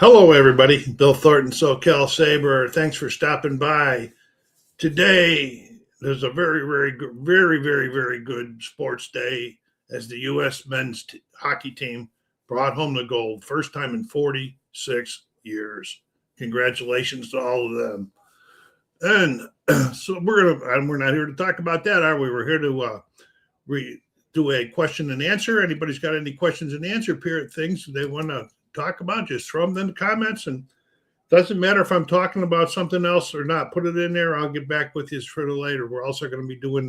Hello, everybody. Bill Thornton, SoCal Sabre. Thanks for stopping by. Today, there's a very good sports day as the U.S. men's hockey team brought home the gold. First time in 46 years. Congratulations to all of them. And so we're not here to talk about that, are we? We're here to do a question and answer. Anybody's got any questions and answer period things they want to talk about, just throw them in the comments, and doesn't matter if I'm talking about something else or not. Put it in there. I'll get back with you for later. We're also going to be doing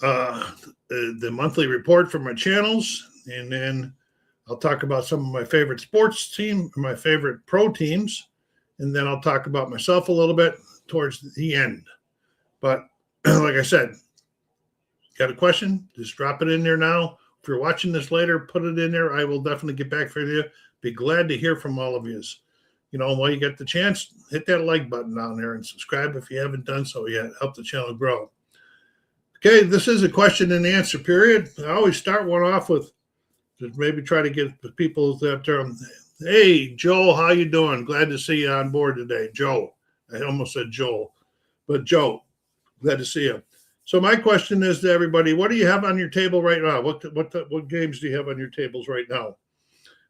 the monthly report from my channels, and then I'll talk about some of my favorite sports team, my favorite pro teams, and then I'll talk about myself a little bit towards the end. But like I said, got a question? Just drop it in there now. If you're watching this later, put it in there. I will definitely get back for you. Be glad to hear from all of you. You know, while you get the chance, hit that like button down there and subscribe if you haven't done so yet. Help the channel grow. Okay, this is a question and answer period. I always start one off with just maybe try to get the people that, hey, Joel, how you doing? Glad to see you on board today. Joe. I almost said Joel. But Joe, glad to see you. So my question is to everybody, what do you have on your table right now? What games do you have on your tables right now?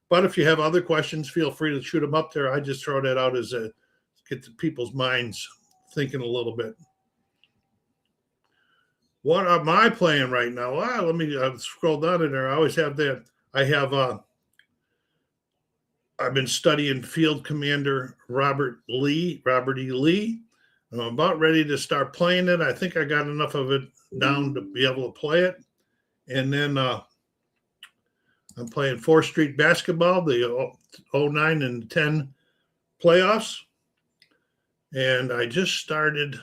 But if you have other questions, feel free to shoot them up there. I just throw that out as a get the people's minds thinking a little bit. What am I playing right now? Let me scroll down in there. I always have that. I've been studying Field Commander Robert E. Lee. I'm about ready to start playing it. I think I got enough of it down to be able to play it. And then I'm playing 4th Street basketball, the 09 and 10 playoffs. And I just started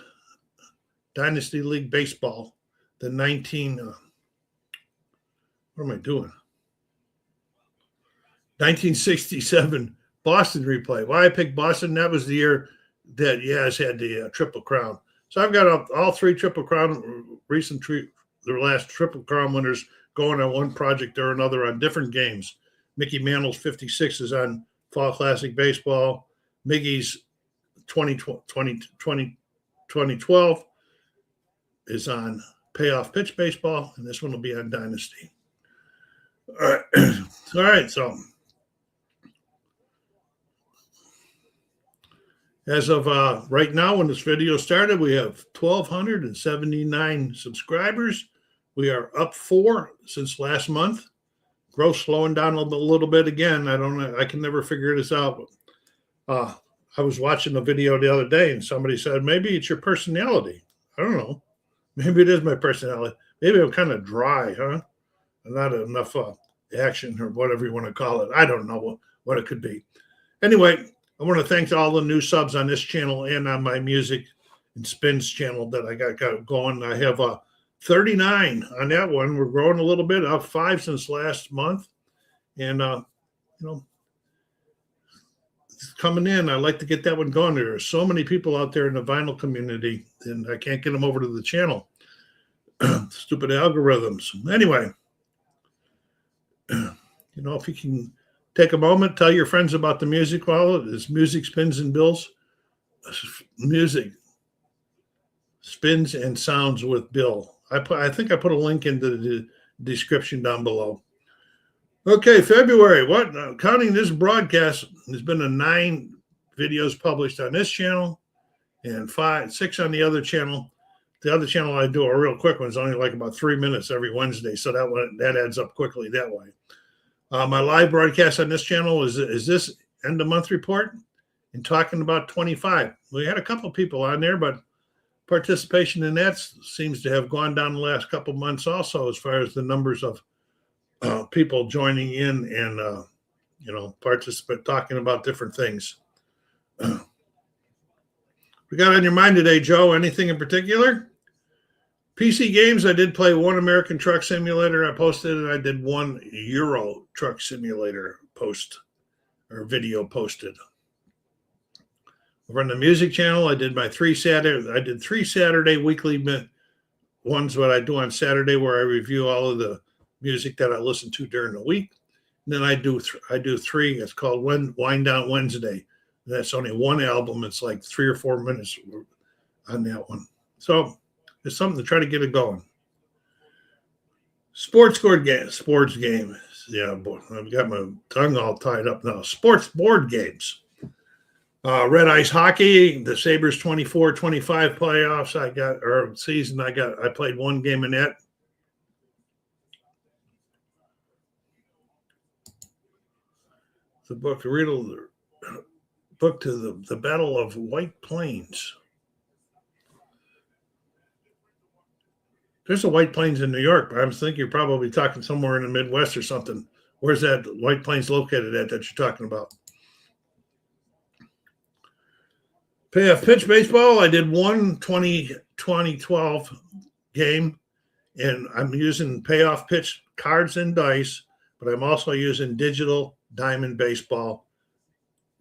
Dynasty League Baseball, the 1967 Boston replay. Why I picked Boston, that was the year that Yaz had the Triple Crown. So I've got all three Triple Crown, the last Triple Crown winners going on one project or another on different games. Mickey Mantle's 56 is on Fall Classic Baseball. Miggy's 2012 is on Payoff Pitch Baseball, and this one will be on Dynasty. All right, so as of right now, when this video started, we have 1,279 subscribers. We are up 4 since last month. Growth slowing down a little bit again. I don't know. I can never figure this out. I was watching a video the other day, and somebody said, maybe it's your personality. I don't know. Maybe it is my personality. Maybe I'm kind of dry, huh? Not enough action or whatever you want to call it. I don't know what it could be. Anyway, I want to thank all the new subs on this channel and on my music and spins channel that I got going. I have 39 on that one. We're growing a little bit, up 5 since last month. And, it's coming in. I like to get that one going. There are so many people out there in the vinyl community, and I can't get them over to the channel. Stupid algorithms. Anyway, if you can take a moment, tell your friends about the music. Well, it's Music Spins and Bills. Music Spins and Sounds with Bill. I think I put a link into the description down below. Okay, February. Counting this broadcast, there's been 9 videos published on this channel and 6 on the other channel. The other channel I do a real quick one is only like about 3 minutes every Wednesday, so that adds up quickly that way. My live broadcast on this channel is this end of month report and talking about 25. We had a couple people on there, but participation in that seems to have gone down the last couple months also, as far as the numbers of people joining in and talking about different things. We got on your mind today, Joe? Anything in particular? PC games, I did play one American Truck Simulator. I posted it. I did one Euro Truck Simulator video posted. Over on the music channel, I did 3 Saturday weekly ones, what I do on Saturday, where I review all of the music that I listen to during the week. Then I do three. It's called Wind Down Wednesday. That's only one album. It's like 3 or 4 minutes on that one. So it's something to try to get it going. Sports games. Yeah, boy, I've got my tongue all tied up now. Sports board games. Red Ice Hockey, the Sabres 24-25 playoffs. I played one game in that. The book to the Battle of White Plains. There's a White Plains in New York, but I'm thinking you're probably talking somewhere in the Midwest or something. Where's that White Plains located at that you're talking about? Payoff pitch baseball. I did one 2012 game, and I'm using payoff pitch cards and dice, but I'm also using digital diamond baseball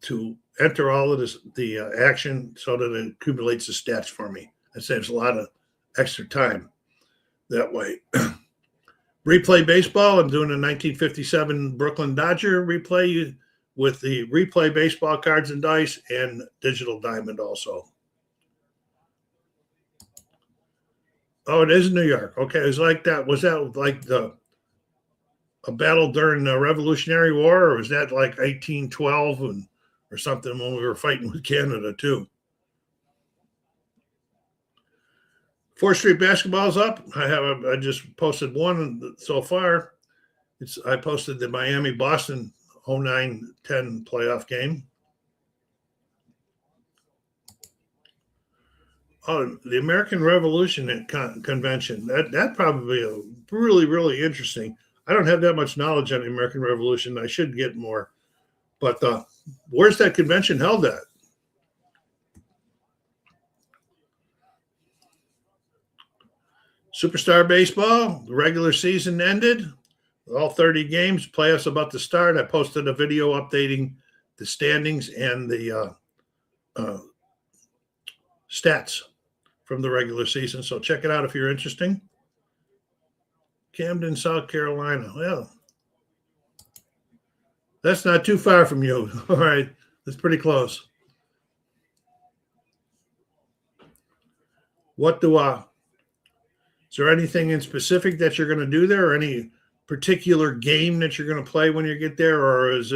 to enter all of the action so that it accumulates the stats for me. It saves a lot of extra time that way. Replay baseball. I'm doing a 1957 Brooklyn Dodger replay with the replay baseball cards and dice and digital diamond also. Oh, it is New York. Okay, it was like that. Was that like a battle during the Revolutionary War, or was that like 1812 or something when we were fighting with Canada too? 4th Street basketball's up. I just posted one so far. I posted the Miami Boston 09-10 playoff game. Oh, the American Revolution Convention. That probably really, really interesting. I don't have that much knowledge on the American Revolution. I should get more. But where's that convention held at? Superstar Baseball, the regular season ended. All 30 games, playoffs about to start. I posted a video updating the standings and the stats from the regular season. So check it out if you're interested. Camden, South Carolina. Well, that's not too far from you. All right. That's pretty close. Is there anything in specific that you're going to do there, or any particular game that you're going to play when you get there, or is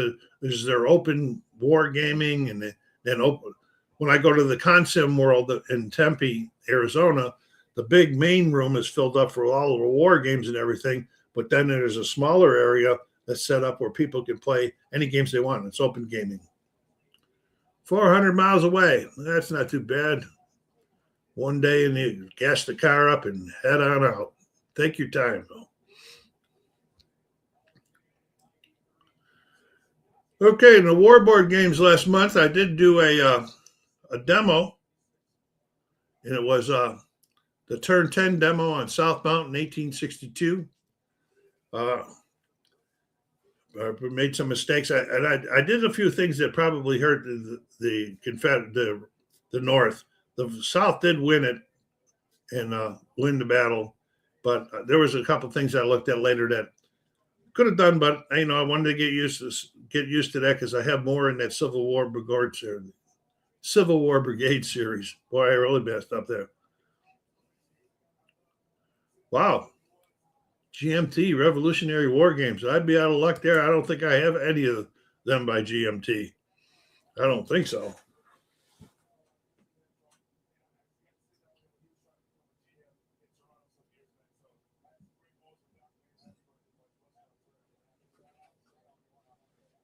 there open war gaming and then open? When I go to the Consim World in Tempe, Arizona, the big main room is filled up for all of the war games and everything, but then there's a smaller area that's set up where people can play any games they want. It's open gaming. 400 miles away. That's not too bad. One day and you gas the car up and head on out. Take your time, though. Okay, in the war board games last month, I did do a demo, and it was the Turn 10 demo on South Mountain, 1862. I made some mistakes, I did a few things that probably hurt the North. The South did win it and win the battle, but there was a couple things I looked at later that could have done, but I wanted to get used to that because I have more in that Civil War Brigade series. Boy, I really messed up there. Wow. GMT, Revolutionary War Games. I'd be out of luck there. I don't think I have any of them by GMT. I don't think so.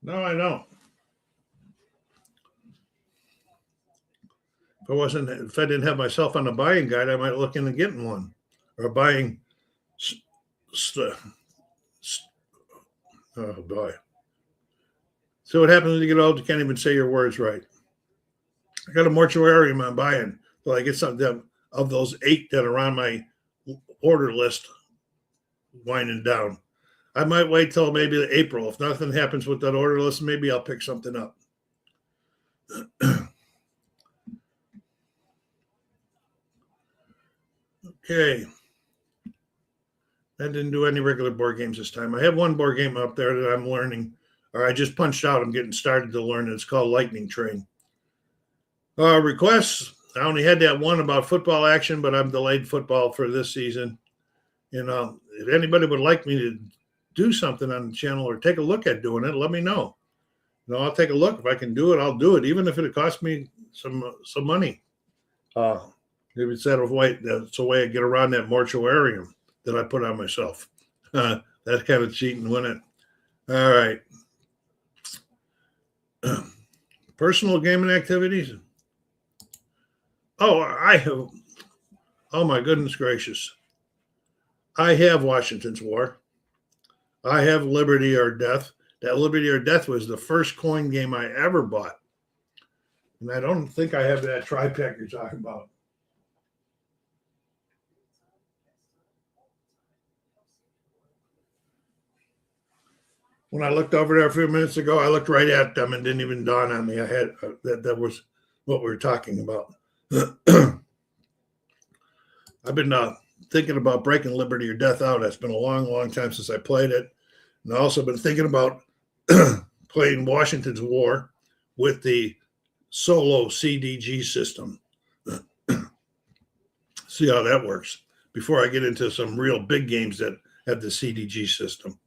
No, I don't. If I didn't have myself on a buying guide, I might look into getting one or buying. Oh boy! So what happens when you get old? You can't even say your words right. I got a mortuarium I'm buying, but I get some of those 8 that are on my order list winding down. I might wait till maybe April. If nothing happens with that order list, maybe I'll pick something up. Okay. I didn't do any regular board games this time. I have one board game up there that I'm learning, or I just punched out. I'm getting started to learn. It's called Lightning Train. Requests. I only had that one about football action, but I'm delayed football for this season. If anybody would like me to do something on the channel or take a look at doing it, let me know. I'll take a look. If I can do it, I'll do it, even if it costs me some money. If it's that's a way I get around that mortuarium that I put on myself. That's kind of cheating, wouldn't it? All right. Personal gaming activities. Oh, I have. Oh, my goodness gracious. I have Washington's War. I have Liberty or Death. That Liberty or Death was the first coin game I ever bought. And I don't think I have that tri-pack you're talking about. When I looked over there a few minutes ago, I looked right at them and didn't even dawn on me. I had that was what we were talking about. I've been thinking about breaking Liberty or Death out. It's been a long, long time since I played it. And I've also been thinking about playing Washington's War with the solo CDG system. See how that works before I get into some real big games that have the CDG system.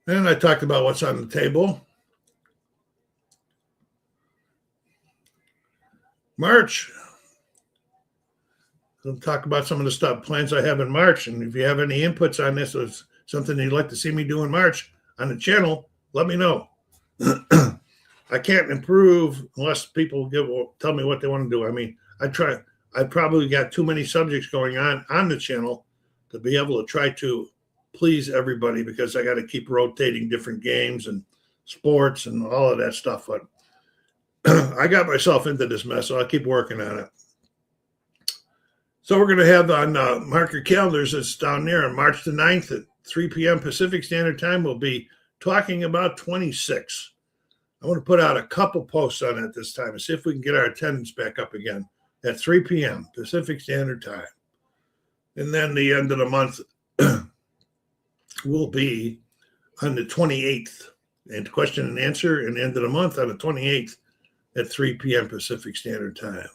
And I talked about what's on the table. March. I'll talk about some of the plans I have in March. And if you have any inputs on this or something you'd like to see me do in March on the channel, let me know. I can't improve unless people tell me what they want to do. I mean, I probably got too many subjects going on the channel to be able to try to please everybody, because I got to keep rotating different games and sports and all of that stuff. But I got myself into this mess, so I'll keep working on it. So we're going to have on mark your calendars, it's down there on March the 9th at 3 p.m. Pacific Standard Time. We'll be talking about 26. I want to put out a couple posts on it this time and see if we can get our attendance back up again at 3 p.m. Pacific Standard Time. And then the end of the month will be on the 28th. And question and answer, and the end of the month on the 28th at 3 p.m. Pacific Standard Time.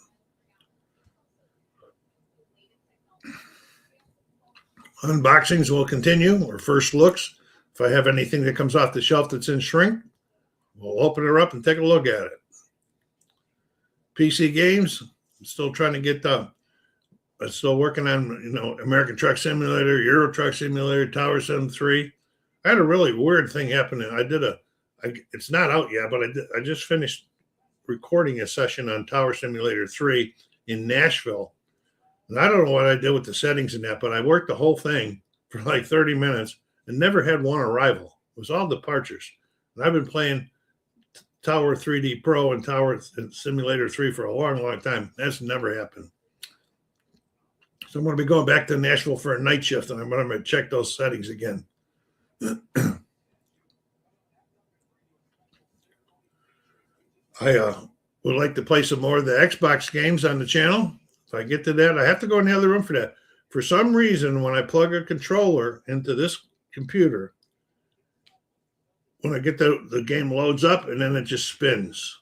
Unboxings will continue, or first looks. If I have anything that comes off the shelf that's in shrink, we'll open her up and take a look at it. PC games, I'm still trying to get I'm still working on, American Truck Simulator, Euro Truck Simulator, Tower Sim 3. I had a really weird thing happen. It's not out yet, but I just finished recording a session on Tower Simulator 3 in Nashville. And I don't know what I did with the settings in that, but I worked the whole thing for like 30 minutes and never had one arrival. It was all departures. And I've been playing Tower 3D Pro and Tower Simulator 3 for a long, long time. That's never happened. So I'm going to be going back to Nashville for a night shift, and I'm going to check those settings again. I would like to play some more of the Xbox games on the channel. If I get to that, I have to go in the other room for that. For some reason, when I plug a controller into this computer, when I get the game loads up and then it just spins.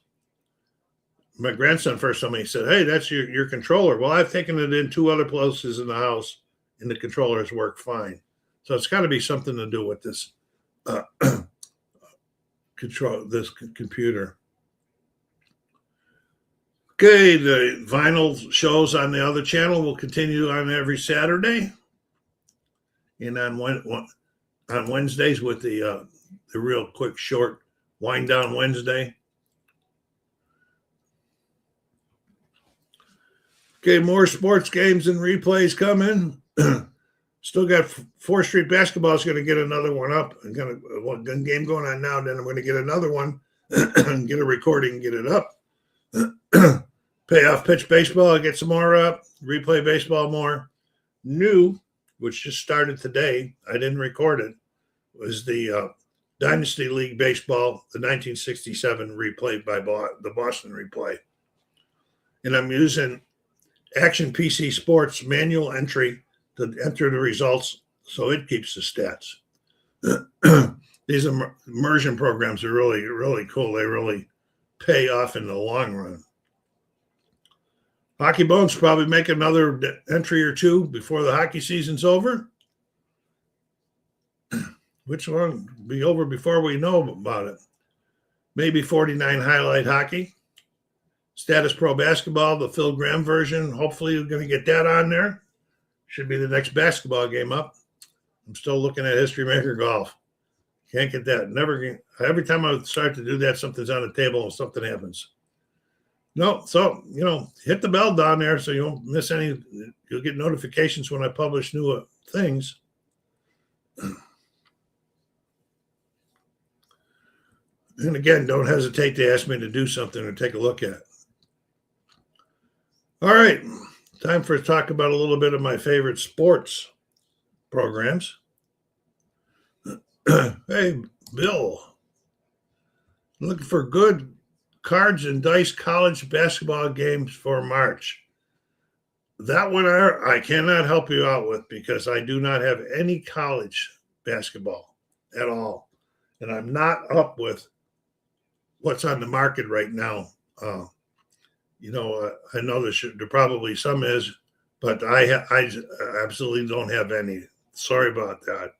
My grandson first told me, he said, "Hey, that's your controller." Well, I've taken it in 2 other places in the house, and the controllers work fine. So it's got to be something to do with this computer. Okay, the vinyl shows on the other channel will continue on every Saturday, and on Wednesdays with the real quick short wind down Wednesday. Okay, more sports games and replays coming. Still got 4th Street Basketball is going to get another one up. I'm going to one game going on now. Then I'm going to get another one and get a recording and get it up. Payoff Pitch Baseball, I get some more up. Replay Baseball more. New, which just started today, I didn't record it, was the Dynasty League Baseball, the 1967 replay by the Boston Replay. And I'm using Action PC Sports manual entry to enter the results, so it keeps the stats. These immersion programs are really, really cool. They really pay off in the long run. Hockey Bones probably make another entry or two before the hockey season's over. Which one will be over before we know about it? Maybe 49 highlight hockey. Status Pro basketball, the Phil Graham version. Hopefully you're going to get that on there. Should be the next basketball game up. I'm still looking at History Maker Golf. Can't get that. Never. Every time I start to do that, something's on the table and something happens. No, so, hit the bell down there so you won't miss any. You'll get notifications when I publish new things. And again, don't hesitate to ask me to do something or take a look at it. All right, time for to talk about a little bit of my favorite sports programs. Hey, Bill, looking for good cards and dice college basketball games for March. That one I cannot help you out with because I do not have any college basketball at all. And I'm not up with what's on the market right now. I know there probably some is, but I absolutely don't have any. Sorry about that.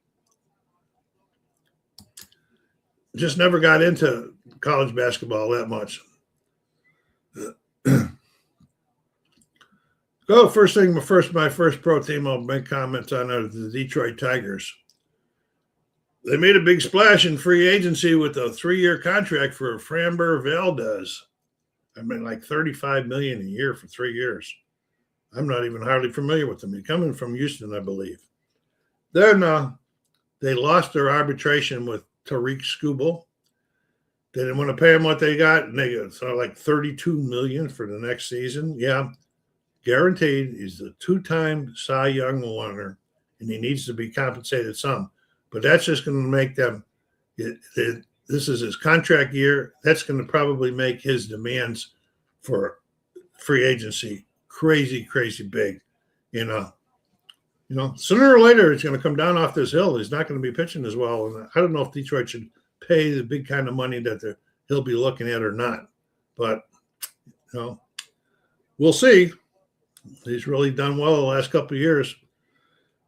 Just never got into college basketball that much. First thing, my first pro team I'll make comments on are the Detroit Tigers. They made a big splash in free agency with a 3-year contract for Framber Valdez. like $35 million a year for 3 years. I'm not even hardly familiar with them. He's coming from Houston, I believe. Then they lost their arbitration with Tariq Skubal. They didn't want to pay him what they got, and they got like $32 million for the next season. Yeah, guaranteed. He's the 2-time Cy Young winner, and he needs to be compensated some. But that's just going to make them. This is his contract year. That's going to probably make his demands for free agency crazy, crazy big. Sooner or later it's going to come down off this hill. He's not going to be pitching as well, and I don't know if Detroit should pay the big kind of money that he'll be looking at or not. But we'll see. He's really done well the last couple of years.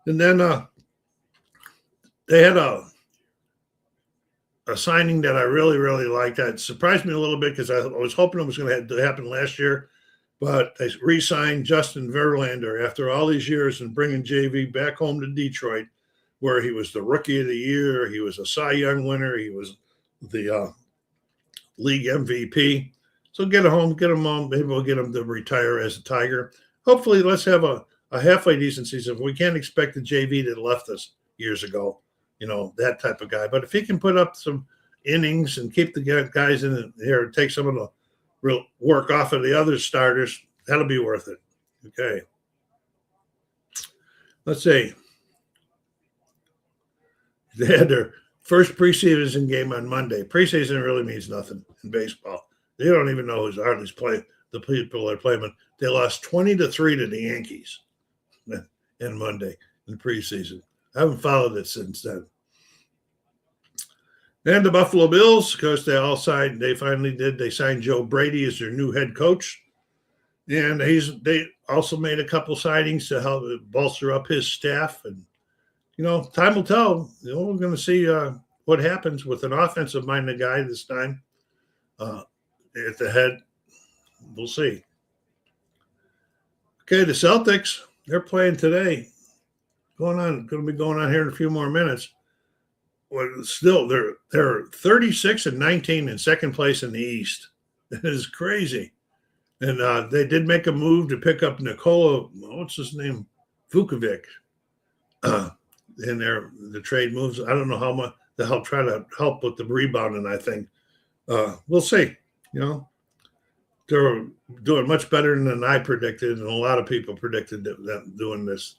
And then they had a signing that I really, really liked. That surprised me a little bit because I was hoping it was going to happen last year. But they re-signed Justin Verlander after all these years and bringing JV back home to Detroit, where he was the Rookie of the Year. He was a Cy Young winner. He was the league MVP. So get him home. Maybe we'll get him to retire as a Tiger. Hopefully, let's have a halfway decent season. We can't expect the JV that left us years ago, that type of guy. But if he can put up some innings and keep the guys in there and take some of the real work off of the other starters, that'll be worth it. Okay. Let's see. They had their first preseason game on Monday. Preseason really means nothing in baseball. They don't even know who's hardly playing. The people that play, but they lost 20-3 to the Yankees in Monday in preseason. I haven't followed it since then. And the Buffalo Bills, because they finally did. They signed Joe Brady as their new head coach. And they also made a couple signings to help bolster up his staff. And, time will tell. We're going to see what happens with an offensive-minded guy this time at the head. We'll see. Okay, the Celtics, they're playing today. Going to be going on here in a few more minutes. Well, still, they're 36-19 in second place in the East. It is crazy. And they did make a move to pick up Nikola, what's his name, Vukovic. In the trade moves. I don't know how much to try to help with the rebounding, I think. We'll see. They're doing much better than I predicted, and a lot of people predicted that doing this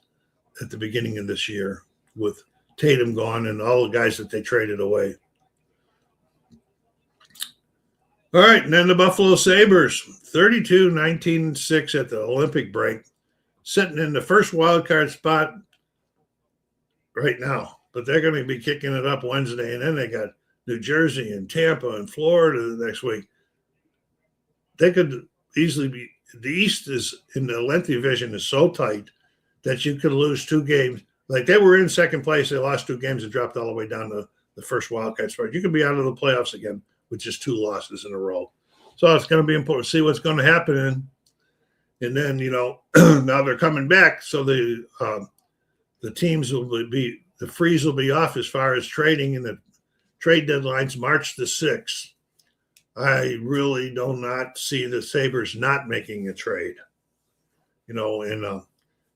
at the beginning of this year with Tatum gone and all the guys that they traded away. All right, and then the Buffalo Sabres, 32-19-6 at the Olympic break, sitting in the first wild card spot right now, but they're going to be kicking it up Wednesday, and then they got New Jersey and Tampa and Florida the next week. They could easily be. The East is in the length division is so tight that you could lose 2 games. Like they were in second place, they lost 2 games and dropped all the way down to the first wildcard spot. You could be out of the playoffs again with just 2 losses in a row. So it's going to be important to see what's going to happen. And then, now they're coming back. So the teams will be, the freeze will be off as far as trading, and the trade deadline's March the 6th. I really do not see the Sabres not making a trade. And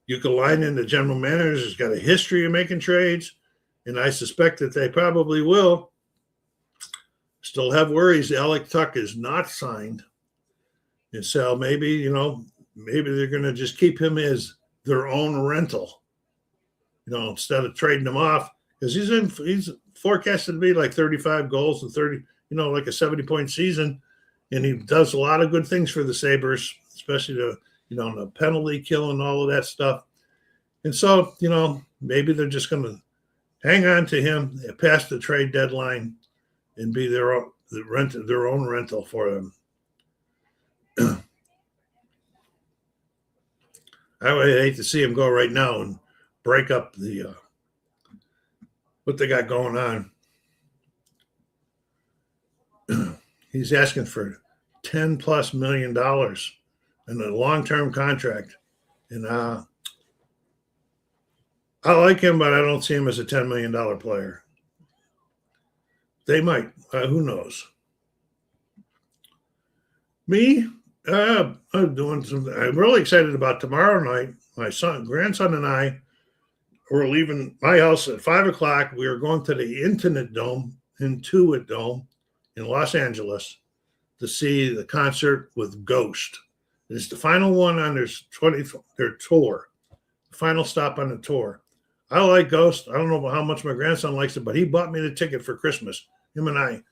you can line in the general manager has got a history of making trades, and I suspect that they probably will. Still have worries. Alec Tuck is not signed. And so maybe they're going to just keep him as their own rental, instead of trading him off, because he's forecasted to be like 35 goals and 30, like a 70-point season. And he does a lot of good things for the Sabres, especially the penalty kill and all of that stuff. And so, maybe they're just going to hang on to him past the trade deadline and be their own rental for them. I would hate to see him go right now and break up the what they got going on. He's asking for $10+ million in a long-term contract, and I like him, but I don't see him as a $10 million player. They might. Who knows? Me, I'm doing something. I'm really excited about tomorrow night. My grandson and I were leaving my house at 5:00. We are going to the Intuit Dome in Los Angeles to see the concert with Ghost. It's the final one on their tour, the final stop on the tour. I like Ghost. I don't know how much my grandson likes it, but he bought me the ticket for Christmas, him and I.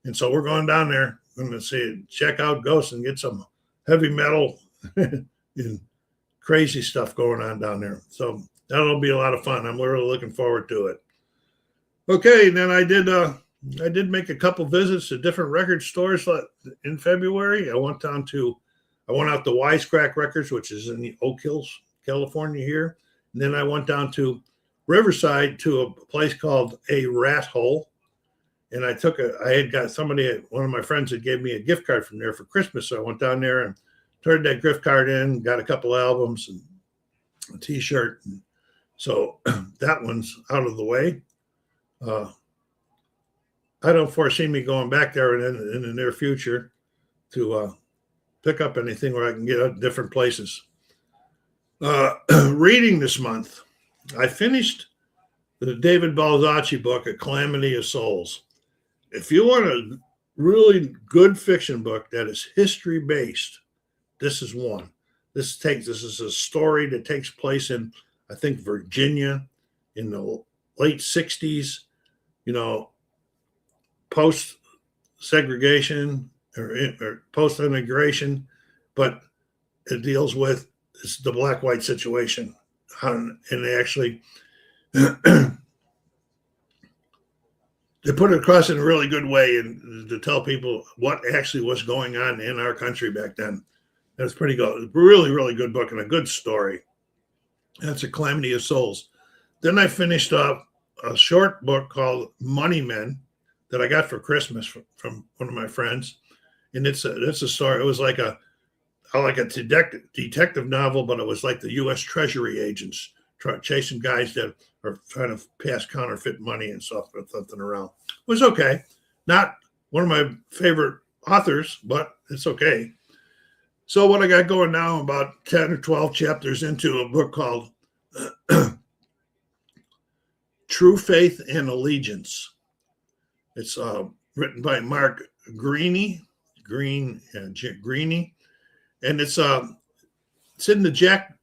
And so we're going down there. I'm going to check out Ghost and get some heavy metal and crazy stuff going on down there. So that'll be a lot of fun. I'm really looking forward to it. Okay, then I did make a couple visits to different record stores in February. I went out to Wisecrack Records, which is in the Oak Hills, California here. And then I went down to Riverside to a place called A Rat Hole. And I had got one of my friends that gave me a gift card from there for Christmas. So I went down there and turned that gift card in, got a couple albums and a t-shirt. And so that one's out of the way. I don't foresee me going back there in the near future to pick up anything where I can get out different places. Reading this month, I finished the David Balzacci book, A Calamity of Souls. If you want a really good fiction book that is history-based, this is one. This is a story that takes place in, I think, Virginia in the late 60s, post-segregation or post-immigration, but it deals with the black-white situation. And they actually they put it across in a really good way and to tell people what actually was going on in our country back then. That's pretty good. Really, really good book and a good story. That's A Calamity of Souls. Then I finished up a short book called Money Men that I got for Christmas from one of my friends. And it's a story. It was like a detective novel, but it was like the U.S. Treasury agents chasing guys that are trying to pass counterfeit money and stuff around. It was okay. Not one of my favorite authors, but it's okay. So what I got going now, I'm about 10 or 12 chapters into a book called True Faith and Allegiance. It's written by Mark Greaney, and it's in the Jack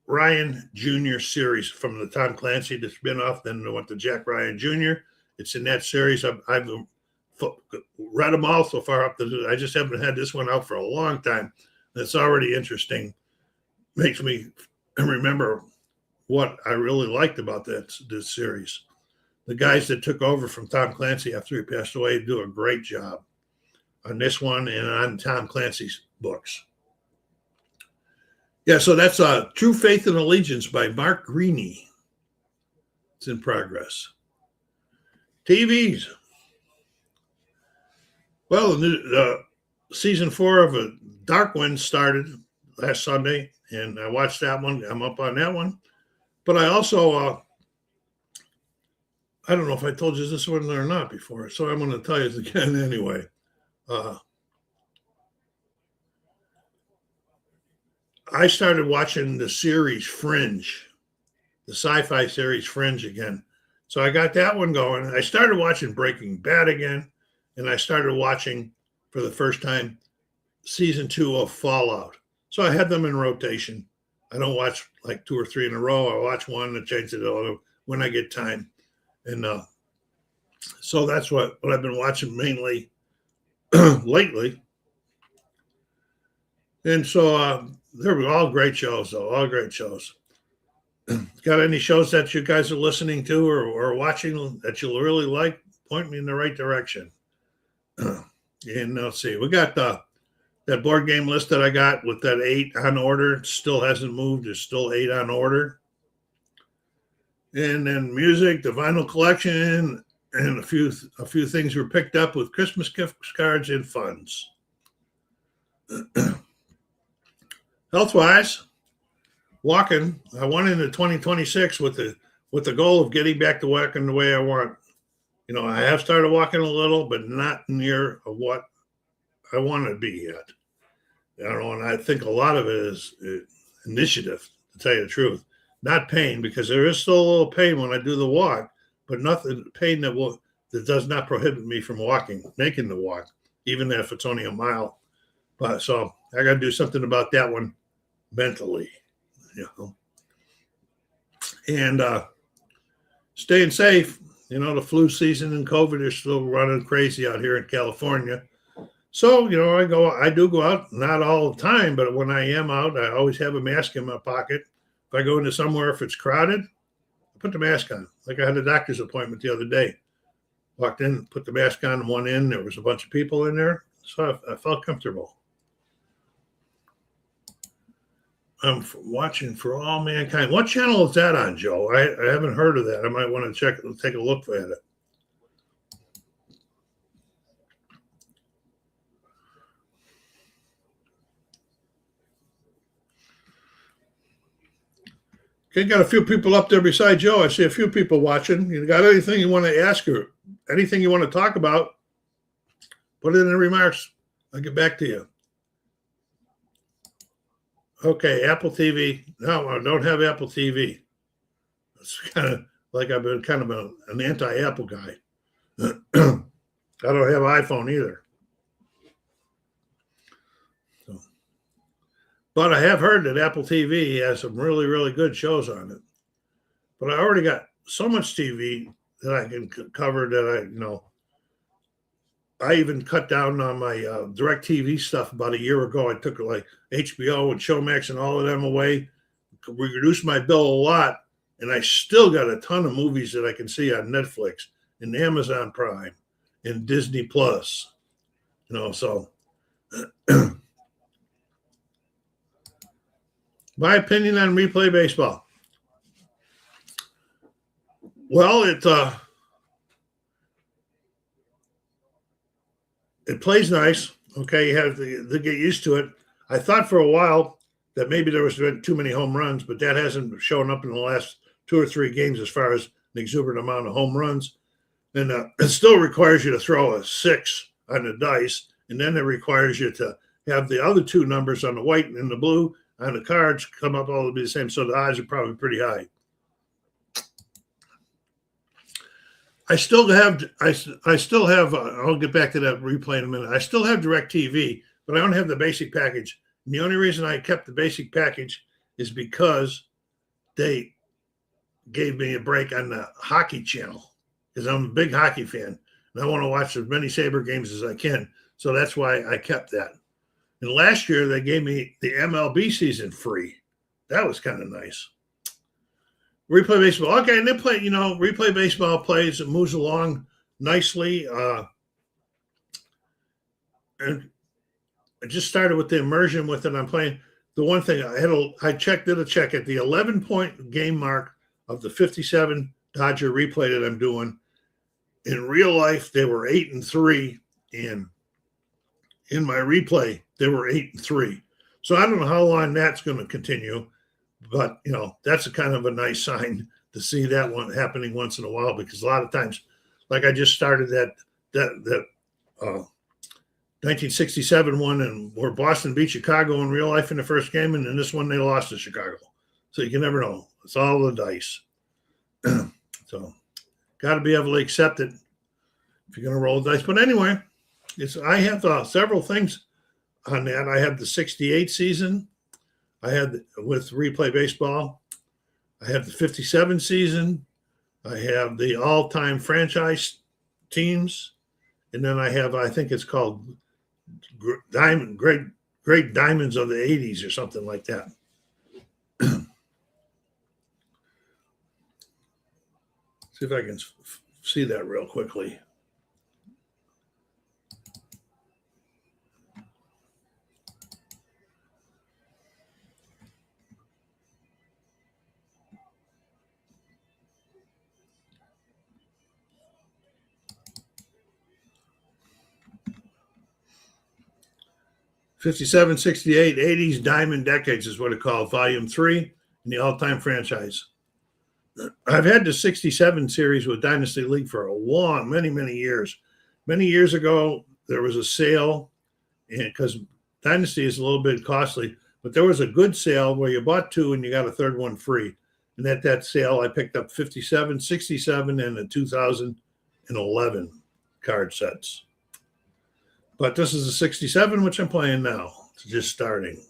Ryan Jr. series from the Tom Clancy, the spinoff. Then I went to Jack Ryan Jr. It's in that series. I've read them all so far up to. I just haven't had this one out for a long time. It's already interesting. Makes me remember what I really liked about this series. The guys that took over from Tom Clancy after he passed away do a great job on this one and on Tom Clancy's books. Yeah, so that's True Faith and Allegiance by Mark Greaney. It's in progress. TVs. Well, the season 4 of Darkwind started last Sunday, and I watched that one. I'm up on that one. But I also, I don't know if I told you this one or not before, so I'm going to tell you it again anyway. I started watching the series Fringe, the sci-fi series Fringe again. So I got that one going. I started watching Breaking Bad again, and I started watching, for the first time, season 2 of Fallout. So I had them in rotation. I don't watch like 2 or 3 in a row. I watch one and change it all when I get time. And so that's what I've been watching mainly lately. And so they were all great shows, though, all great shows. Got any shows that you guys are listening to or watching that you'll really like? Point me in the right direction. And let's see. We got that board game list that I got with that 8 on order. It still hasn't moved. There's still 8 on order. And then music, the vinyl collection, and a few things were picked up with Christmas gift cards and funds. Health-wise, walking. I went into 2026 with the goal of getting back to walking the way I want. You know, I have started walking a little, but not near what I want to be yet. I don't know, and I think a lot of it is initiative, to tell you the truth. Not pain, because there is still a little pain when I do the walk, but nothing pain that does not prohibit me from making the walk, even if it's only a mile. But so I got to do something about that one mentally, you know. And staying safe. You know, the flu season and COVID are still running crazy out here in California. So, you know, I do go out, not all the time, but when I am out, I always have a mask in my pocket. If I go into somewhere, if it's crowded, I put the mask on. Like I had a doctor's appointment the other day. Walked in, put the mask on, went in. There was a bunch of people in there. So I felt comfortable. I'm watching For All Mankind. What channel is that on, Joe? I haven't heard of that. I might want to take a look at it. Okay, got a few people up there beside Joe. I see a few people watching. You got anything you want to ask or anything you want to talk about? Put it in the remarks. I'll get back to you. Okay, Apple TV. No, I don't have Apple TV. It's kind of like I've been kind of an anti-Apple guy. I don't have an iPhone either. So, but I have heard that Apple TV has some really, really good shows on it. But I already got so much TV that I can cover that I even cut down on my DirecTV stuff about a year ago. I took like HBO and Showmax and all of them away. Reduced my bill a lot, and I still got a ton of movies that I can see on Netflix and Amazon Prime and Disney Plus. So my opinion on replay baseball. Well, it plays nice. Okay, you have to get used to it. I thought for a while that maybe there was too many home runs, but that hasn't shown up in the last 2 or 3 games as far as an exuberant amount of home runs. And it still requires you to throw a 6 on the dice, and then it requires you to have the other 2 numbers on the white and the blue on the cards come up all to be the same. So the odds are probably pretty high. I still have. I'll get back to that replay in a minute. I still have DirecTV, but I don't have the basic package. And the only reason I kept the basic package is because they gave me a break on the hockey channel, because I'm a big hockey fan and I want to watch as many Sabre games as I can. So that's why I kept that. And last year they gave me the MLB season free. That was kind of nice. Replay baseball. Okay, and they play, replay baseball plays, it moves along nicely. And I just started with the immersion with it. I'm playing. The one thing I did a check at the 11-point game mark of the 57 Dodger replay that I'm doing. In real life, they were 8-3, and in my replay, they were 8-3. So I don't know how long that's going to continue, but that's a kind of a nice sign to see that one happening once in a while, because a lot of times, like I just started that 1967 one, and where Boston beat Chicago in real life in the first game, and in this one they lost to Chicago. So you can never know. It's all the dice. So got to be able to accept it if you're going to roll the dice. But anyway, I have several things on that. I have the 68 season. I had with replay baseball. I have the 57 season. I have the all-time franchise teams. And then I have, I think it's called Great Diamonds of the 80s or something like that. See if I can see that real quickly. '57, '68, '80s Diamond Decades is what it's called, Volume 3 in the all-time franchise. I've had the 67 series with Dynasty League for many, many years. Many years ago, there was a sale, because Dynasty is a little bit costly, but there was a good sale where you bought two and you got a third one free. And at that sale, I picked up 57, 67, and the 2011 card sets. But this is a 67, which I'm playing now. It's just starting.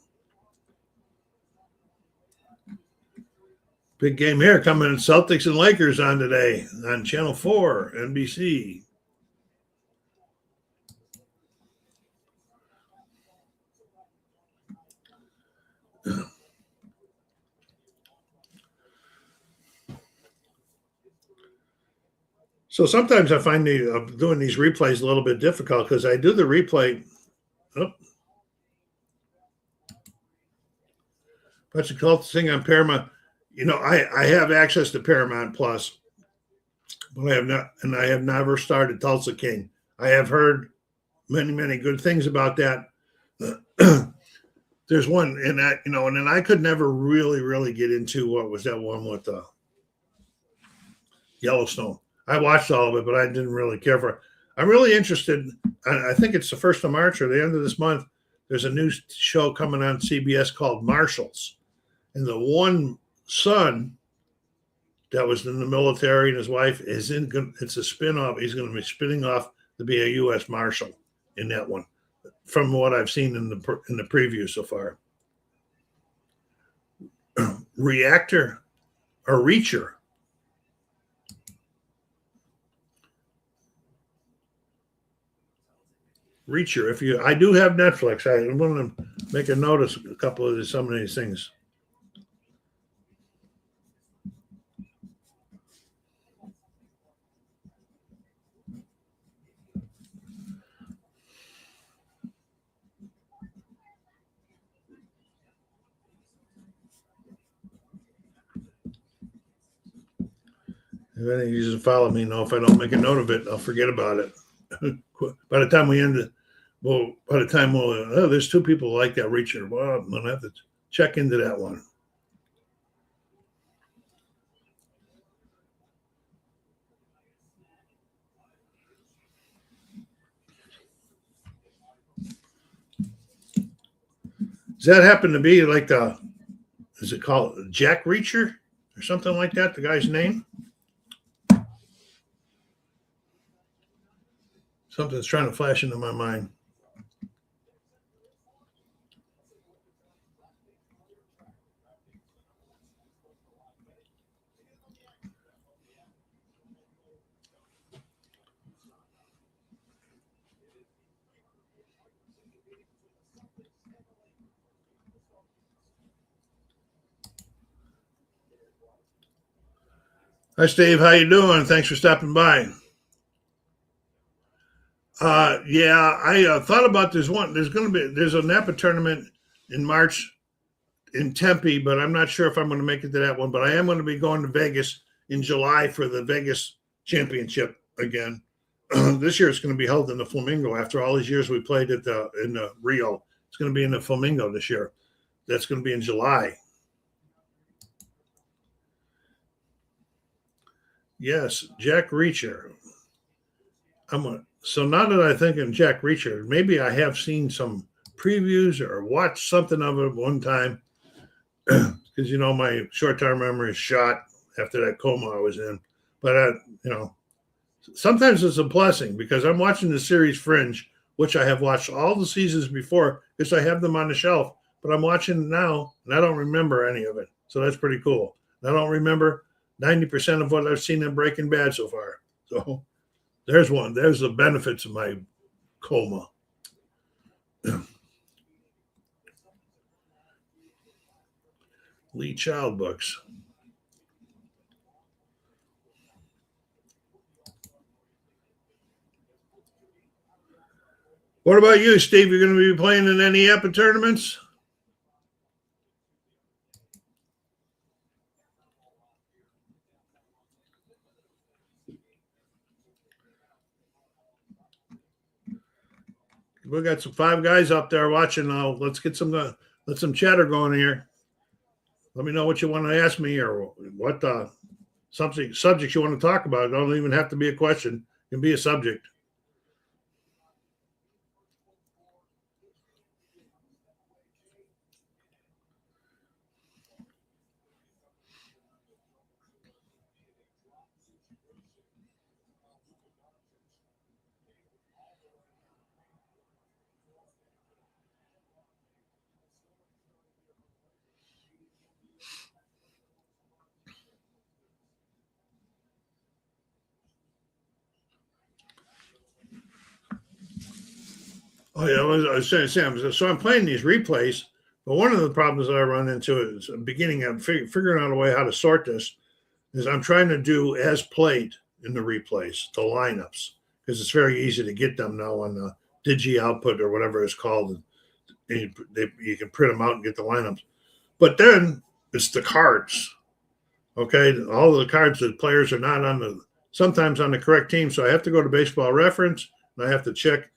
Big game here coming in. Celtics and Lakers on today on Channel 4, NBC. So sometimes I find doing these replays a little bit difficult, because I do the replay. That's a cult thing on Paramount. I have access to Paramount Plus, but I have not, and I have never started Tulsa King. I have heard many, many good things about that. There's one, and and I could never really get into what was that one with Yellowstone. I watched all of it, but I didn't really care for it. I'm really interested. I think it's the 1st of March or the end of this month. There's a new show coming on CBS called Marshals. And the one son that was in the military and his wife it's a spinoff. He's going to be spinning off to be a U.S. Marshal in that one, from what I've seen in the preview so far. Reactor or Reacher. Reacher. I do have Netflix. I want to make a notice of a couple of some of these things. If any of you just follow me, if I don't make a note of it, I'll forget about it. By the time we end it, there's two people like that Reacher. Well, I'm going to have to check into that one. Does that happen to be like is it called Jack Reacher or something like that, the guy's name? Something's trying to flash into my mind. Hi, Steve. How you doing? Thanks for stopping by. Yeah, I thought about this one. There's a Napa tournament in March in Tempe, but I'm not sure if I'm going to make it to that one. But I am going to be going to Vegas in July for the Vegas Championship again. This year it's going to be held in the Flamingo. After all these years we played at in the Rio, it's going to be in the Flamingo this year. That's going to be in July. Yes, Jack Reacher. So now that I think of Jack Reacher, maybe I have seen some previews or watched something of it one time because my short-term memory is shot after that coma I was in. But sometimes it's a blessing because I'm watching the series Fringe, which I have watched all the seasons before because I have them on the shelf. But I'm watching it now and I don't remember any of it, so that's pretty cool. I don't remember 90% of what I've seen in Breaking Bad so far. So there's one. There's the benefits of my coma. Lee Child books. What about you, Steve? You're going to be playing in any APA tournaments? We got some 5 guys up there watching now. Let's get some chatter going here. Let me know what you want to ask me or what subjects you want to talk about. It don't even have to be a question. It can be a subject. Oh yeah, I was saying, Sam. So I'm playing these replays, but one of the problems that I run into is beginning of figuring out a way how to sort this. Is I'm trying to do as played in the replays, the lineups, because it's very easy to get them now on the Digi output or whatever it's called. And you can print them out and get the lineups. But then it's the cards. Okay, all of the cards that players are not sometimes on the correct team. So I have to go to Baseball Reference and I have to check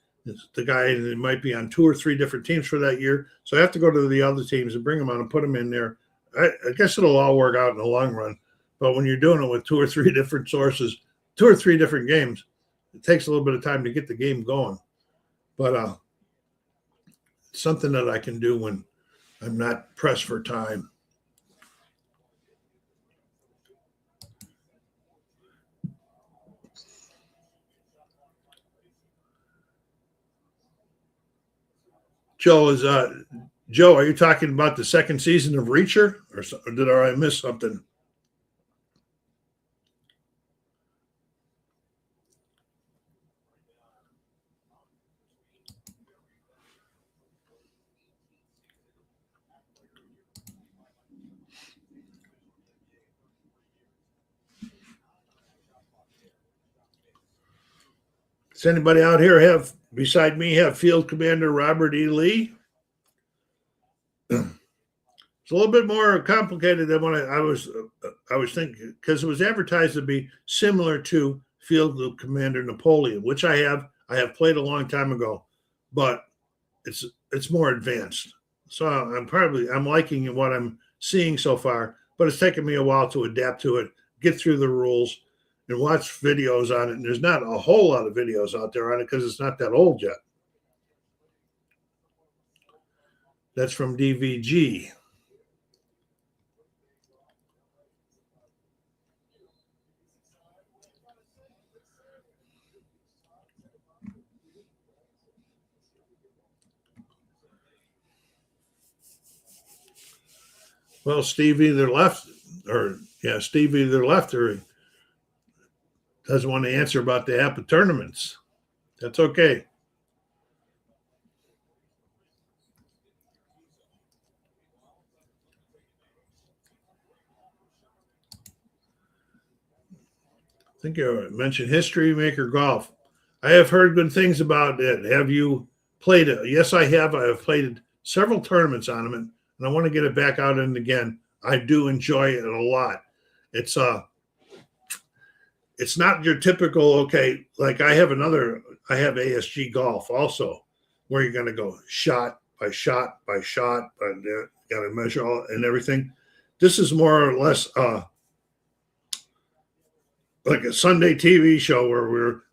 the guy that might be on 2 or 3 different teams for that year. So I have to go to the other teams and bring them on and put them in there. I guess it'll all work out in the long run. But when you're doing it with 2 or 3 different sources, 2 or 3 different games, it takes a little bit of time to get the game going. But it's something that I can do when I'm not pressed for time. Joe, are you talking about the second season of Reacher, or did I miss something? Does anybody out here beside me, have Field Commander Robert E. Lee? It's a little bit more complicated than what I was thinking, because it was advertised to be similar to Field Commander Napoleon, which I have played a long time ago, but it's more advanced. So I'm liking what I'm seeing so far, but it's taken me a while to adapt to it, get through the rules, and watch videos on it. And there's not a whole lot of videos out there on it because it's not that old yet. That's from DVG. Well, Steve either left or doesn't want to answer about the APA tournaments. That's okay. think you mentioned History Maker Golf. I have heard good things about it. Have you played it? Yes, I have. I have played several tournaments on them, and I want to get it back out and again. I do enjoy it a lot. It's not your typical, okay, like I have ASG Golf also, where you're going to go shot by shot by shot, but got to measure all and everything. This is more or less like a Sunday TV show where we're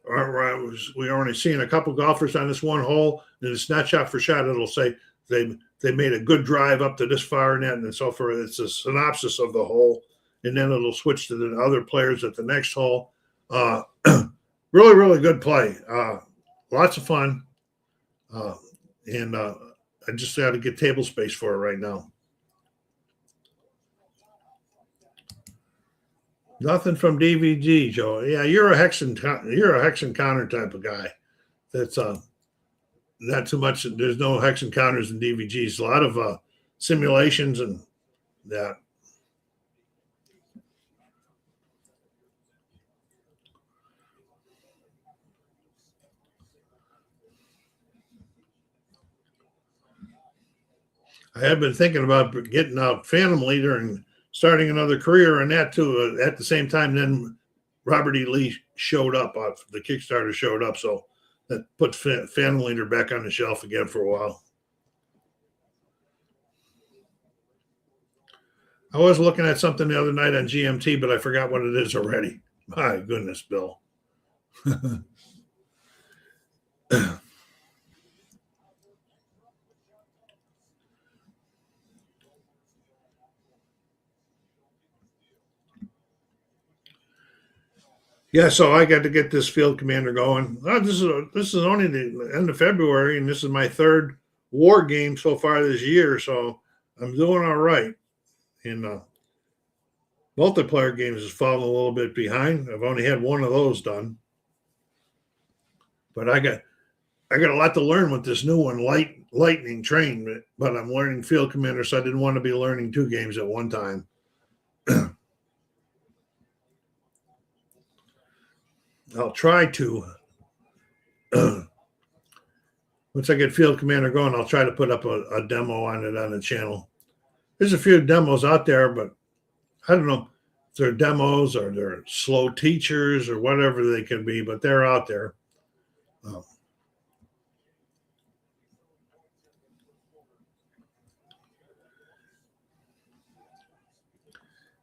only seeing a couple golfers on this one hole, and it's not shot for shot. It'll say they made a good drive up to this far net and so forth. It's a synopsis of the hole, and then it'll switch to the other players at the next hole. Really, really good play. Lots of fun, and I just got to get table space for it right now. Nothing from DVD, Joe. Yeah, you're a Hex Encounter type of guy. That's not too much. There's no Hex Encounters in DVGs. A lot of simulations and that. I have been thinking about getting out Phantom Leader and starting another career in that too. At the same time, then Robert E. Lee showed up. The Kickstarter showed up, so that put Phantom Leader back on the shelf again for a while. I was looking at something the other night on GMT, but I forgot what it is already. My goodness, Bill. Yeah, so I got to get this field commander going. This is only the end of February, and this is my third war game so far this year, so I'm doing all right. And multiplayer games has fallen a little bit behind. I've only had one of those done, but I got a lot to learn with this new one, Lightning Train. But I'm learning field commander, so I didn't want to be learning two games at one time. I'll try to. Once I get field commander going, I'll try to put up a demo on it on the channel. There's a few demos out there, but I don't know if they're demos or they're slow teachers or whatever they can be, but they're out there.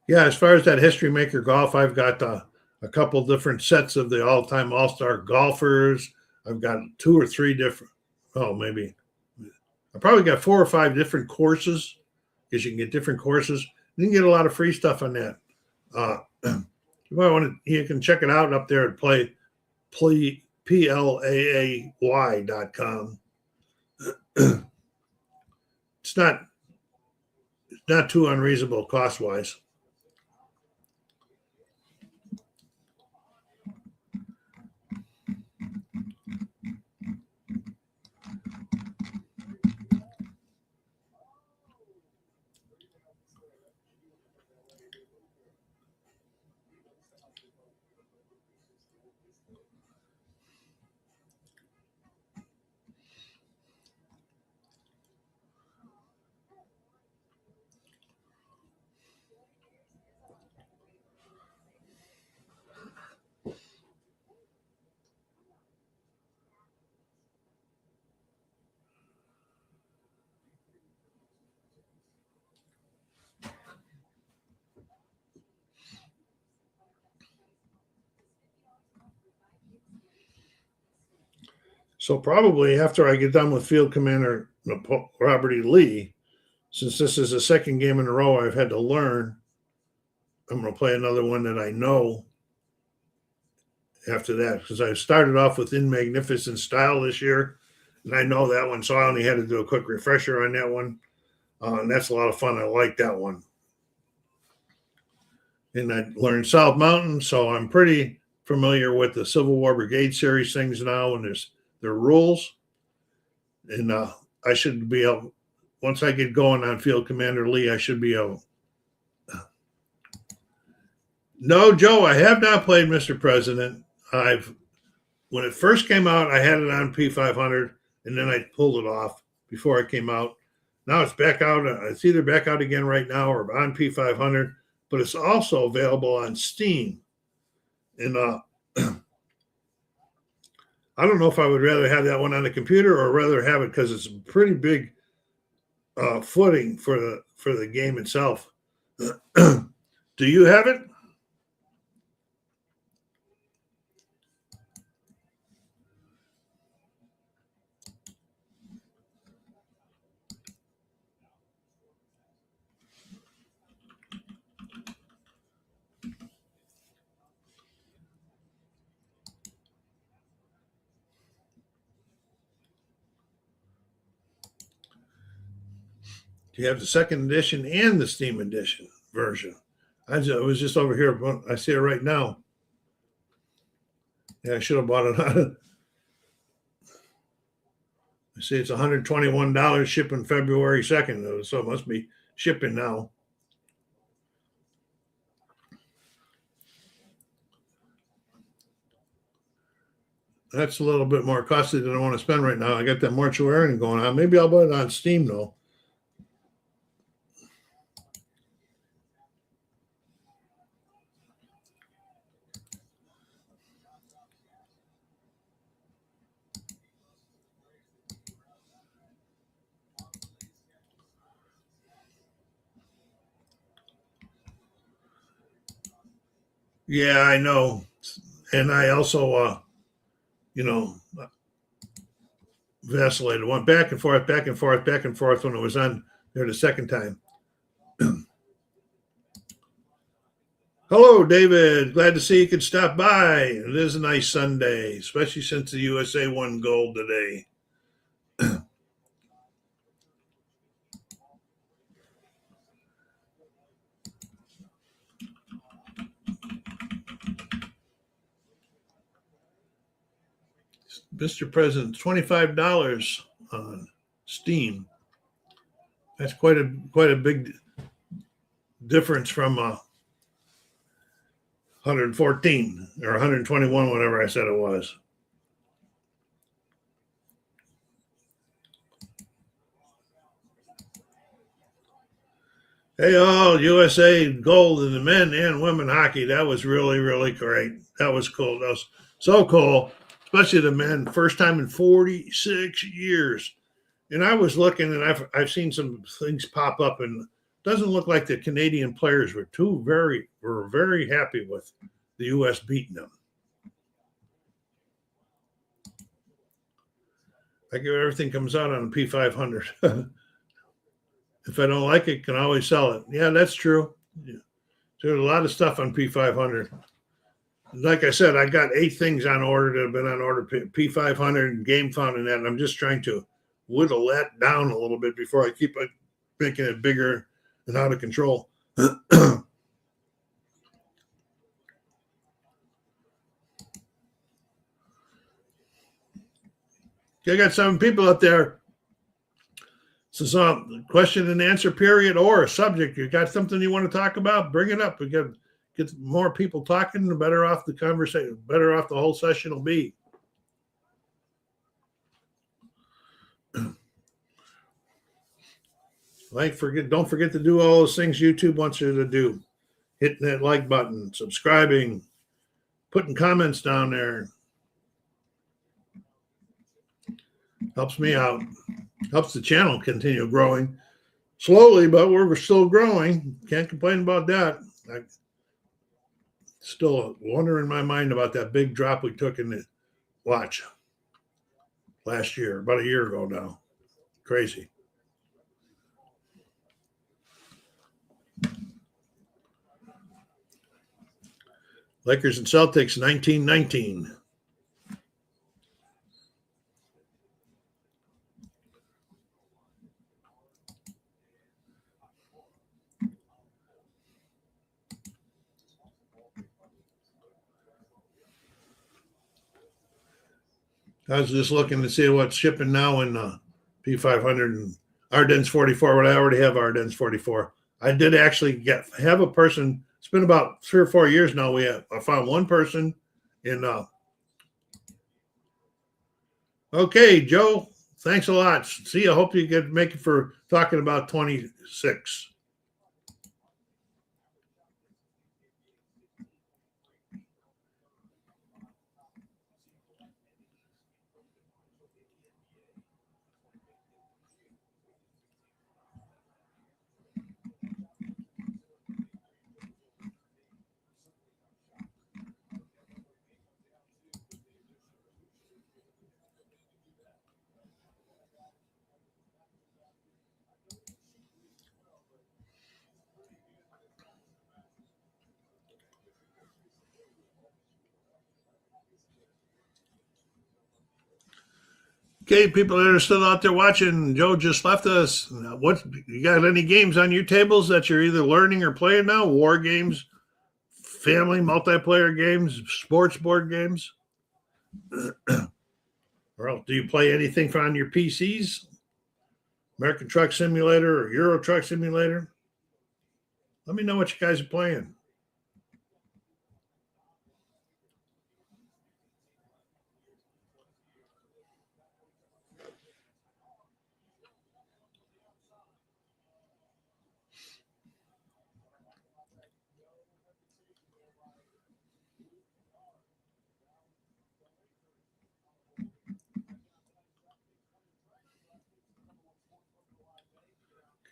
Yeah, as far as that History Maker Golf, I've got a couple different sets of the all-time all-star golfers. I've got 2 or 3 different, maybe. I probably got 4 or 5 different courses because you can get different courses. You can get a lot of free stuff on that. You can check it out up there at PLAAY.com. It's not too unreasonable cost-wise. So probably after I get done with Field Commander Robert E. Lee, since this is the second game in a row I've had to learn, I'm going to play another one that I know after that, because I started off with In Magnificent Style this year, and I know that one, so I only had to do a quick refresher on that one, and that's a lot of fun. I like that one. And I learned South Mountain, so I'm pretty familiar with the Civil War Brigade series things now, and their rules. And I should be able, once I get going on Field Commander Lee, I should be able No, Joe, I have not played Mr. President. When it first came out, I had it on P500, and then I pulled it off before it came out. Now it's back out. It's either back out again right now or on P500, but it's also available on Steam. And I don't know if I would rather have that one on the computer or rather have it because it's a pretty big footing for the game itself. Do you have it? You have the second edition and the Steam edition version. I was just over here. I see it right now. Yeah, I should have bought it on. I see it's $121 shipping February 2nd, so it must be shipping now. That's a little bit more costly than I want to spend right now. I got that Mortuarian going on. Maybe I'll buy it on Steam, though. Yeah, I know. And I also, vacillated. Went back and forth when it was on there the second time. Hello, David. Glad to see you could stop by. It is a nice Sunday, especially since the USA won gold today. Mr. President, $25 on Steam. That's quite a big difference from 114 or 121, whatever I said it was. Hey, all USA gold in the men and women hockey. That was really, really great. That was cool. That was so cool, especially the men. First time in 46 years. And I was looking, and I've seen some things pop up, and it doesn't look like the Canadian players were very happy with the U.S. beating them. I give everything comes out on a P500. If I don't like it, can always sell it. Yeah, that's true. Yeah. There's a lot of stuff on P500. Like I said, I got 8 things on order that have been on order, P500 and GameFound and that, and I'm just trying to whittle that down a little bit before I keep making it bigger and out of control. I got 7 people up there. This is a question and answer period or a subject. You got something you want to talk about? Bring it up. We get more people talking, the better off the conversation, better off the whole session will be. Don't forget to do all those things YouTube wants you to do. Hitting that like button, subscribing, putting comments down there. Helps me out. Helps the channel continue growing. Slowly, but we're still growing. Can't complain about that. I still a wonder in my mind about that big drop we took in the watch last year, about a year ago now. Crazy. Lakers and Celtics, 1919. I was just looking to see what's shipping now in P500 and Ardennes 44. But I already have Ardennes 44. I did actually have a person It's been about 3 or 4 years now. I found one person in. Okay, Joe. Thanks a lot. See, I hope you can make it for talking about 26. Okay, people that are still out there watching, Joe just left us. What you got? Any games on your tables that you're either learning or playing now? War games, family multiplayer games, sports board games, or else do you play anything on your PCs? American Truck Simulator or Euro Truck Simulator? Let me know what you guys are playing.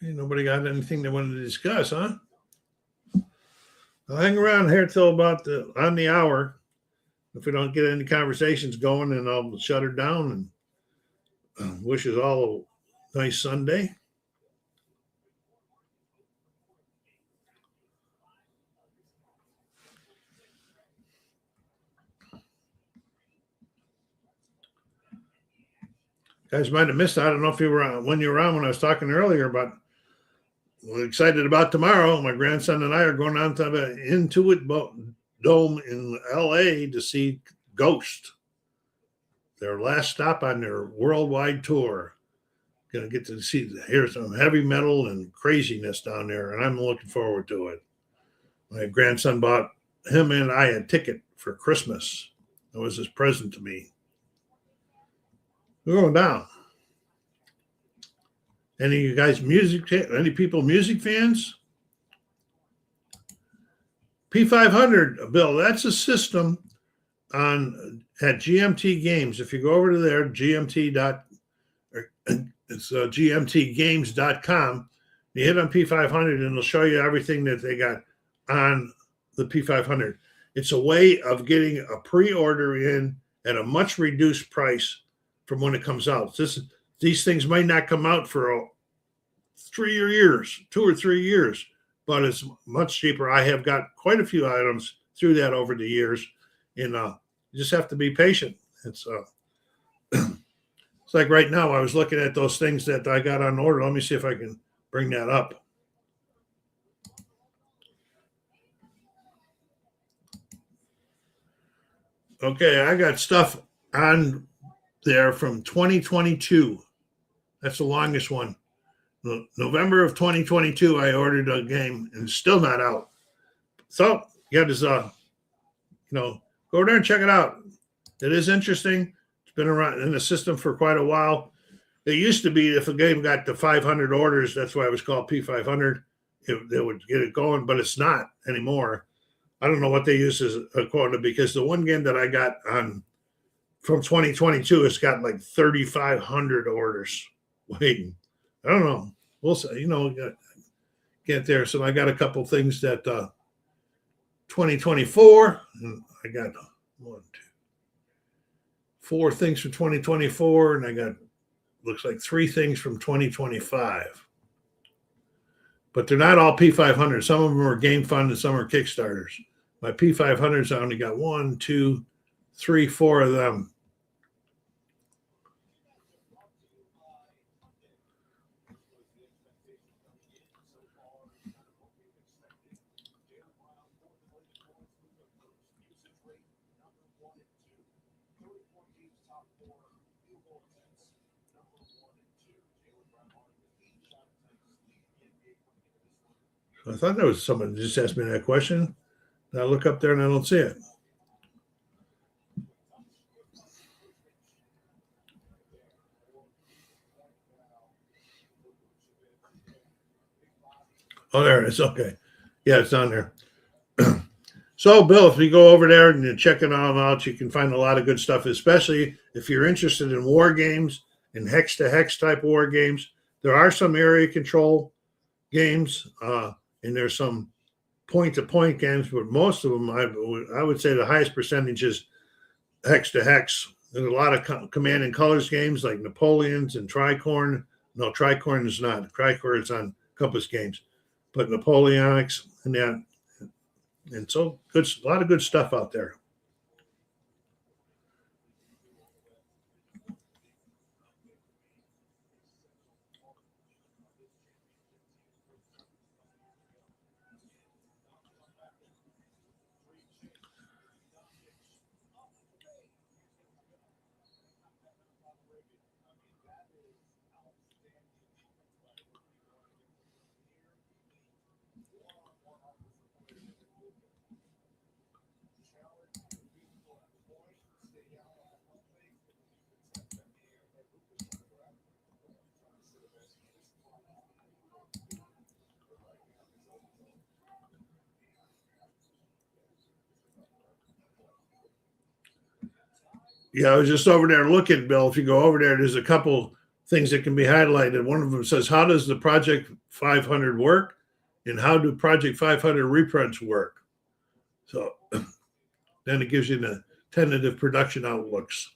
Okay, nobody got anything they wanted to discuss, huh? I'll hang around here till about on the hour. If we don't get any conversations going, then I'll shut her down and wish us all a nice Sunday. Guys might have missed. I don't know if you were when you were on when I was talking earlier, but we're excited about tomorrow. My grandson and I are going on to the Intuit Dome in LA to see Ghost, their last stop on their worldwide tour. Going to get to hear some heavy metal and craziness down there, and I'm looking forward to it. My grandson bought him and I a ticket for Christmas. That was his present to me. We're going down. Any of you guys any people music fans? P500, Bill, that's a system at GMT Games. If you go over to there, it's gmtgames.com. You hit on P500 and it'll show you everything that they got on the P500. It's a way of getting a pre-order in at a much reduced price from when it comes out. These things might not come out for 2 or 3 years, but it's much cheaper. I have got quite a few items through that over the years, and you just have to be patient. It's it's like right now I was looking at those things that I got on order. Let me see if I can bring that up. Okay, I got stuff on there from 2022. That's the longest one. November of 2022, I ordered a game and it's still not out. So you got to, go there and check it out. It is interesting. It's been around in the system for quite a while. It used to be if a game got to 500 orders, that's why it was called P500. They would get it going, but it's not anymore. I don't know what they use as a quota because the one game that I got on from 2022, it's got like 3,500 orders waiting. I don't know. We'll see, get there. So I got a couple things that 2024, and I got 4 things from 2024, and I got looks like 3 things from 2025. But they're not all P500. Some of them are game fund and some are Kickstarters. My P500s, I only got 1, 2, 3, 4 of them. I thought that was someone just asked me that question. I look up there and I don't see it. Oh, there it is. Okay. Yeah, it's on there. So, Bill, if you go over there and you check it all out, you can find a lot of good stuff, especially if you're interested in war games and hex to hex type war games. There are some area control games, and there's some point to point games, but most of them, I would say the highest percentage is hex to hex. There's a lot of command and colors games like Napoleons and Tricorn. No, Tricorn is not. Tricorn is on Compass Games, but Napoleonics and that. And so good, a lot of good stuff out there. Yeah, I was just over there looking, Bill. If you go over there, there's a couple things that can be highlighted. One of them says, "How does the Project 500 work?" and "How do Project 500 reprints work?" So then it gives you the tentative production outlooks.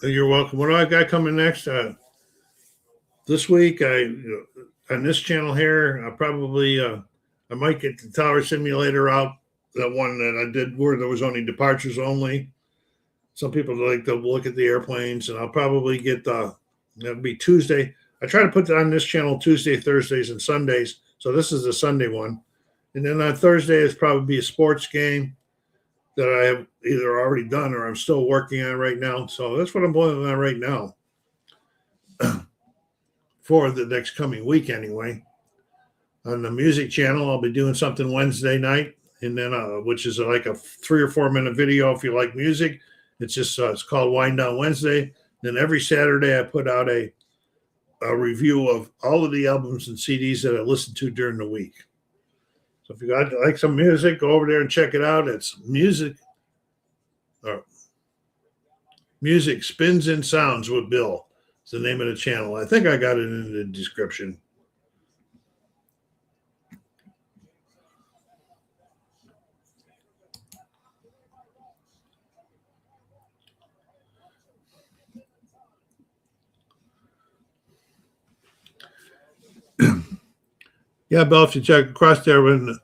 You're welcome. What do I got coming next? This week, on this channel here, I might get the Tower Simulator out. That one that I did where there was only departures only. Some people like to look at the airplanes, and I'll probably get that'll be Tuesday. I try to put that on this channel Tuesday, Thursdays, and Sundays. So this is the Sunday one, and then on Thursday it's probably a sports game that I have either already done or I'm still working on right now. So that's what I'm working on right now for the next coming week, anyway. On the music channel, I'll be doing something Wednesday night, and then which is like a 3 or 4 minute video if you like music. It's just it's called Wind Down Wednesday. Then every Saturday I put out a review of all of the albums and CDs that I listened to during the week. So if you like some music, go over there and check it out. It's music Spins and Sounds with Bill. It's the name of the channel. I think I got it in the description. Yeah, Bill, if you check across there, when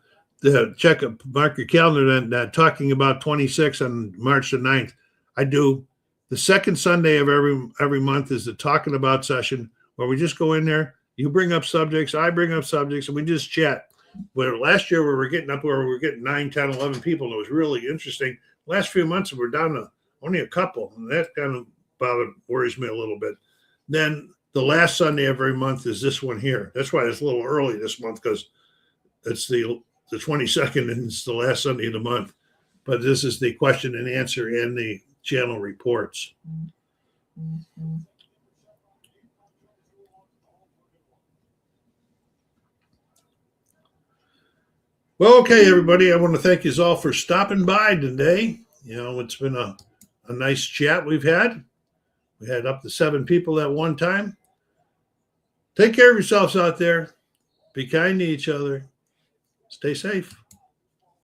mark your calendar, and talking about 26 on March the 9th, I do the second Sunday of every month is the Talking About session where we just go in there. You bring up subjects, I bring up subjects, and we just chat. Where last year we were getting up where we were getting 9, 10, 11 people, and it was really interesting. Last few months we're down to only a couple, and that kind of worries me a little bit. Then the last Sunday of every month is this one here. That's why it's a little early this month, because it's the 22nd and it's the last Sunday of the month. But this is the question and answer and the channel reports. Well, okay, everybody. I want to thank you all for stopping by today. You know, it's been a nice chat we've had. We had up to 7 people at one time. Take care of yourselves out there. Be kind to each other. Stay safe.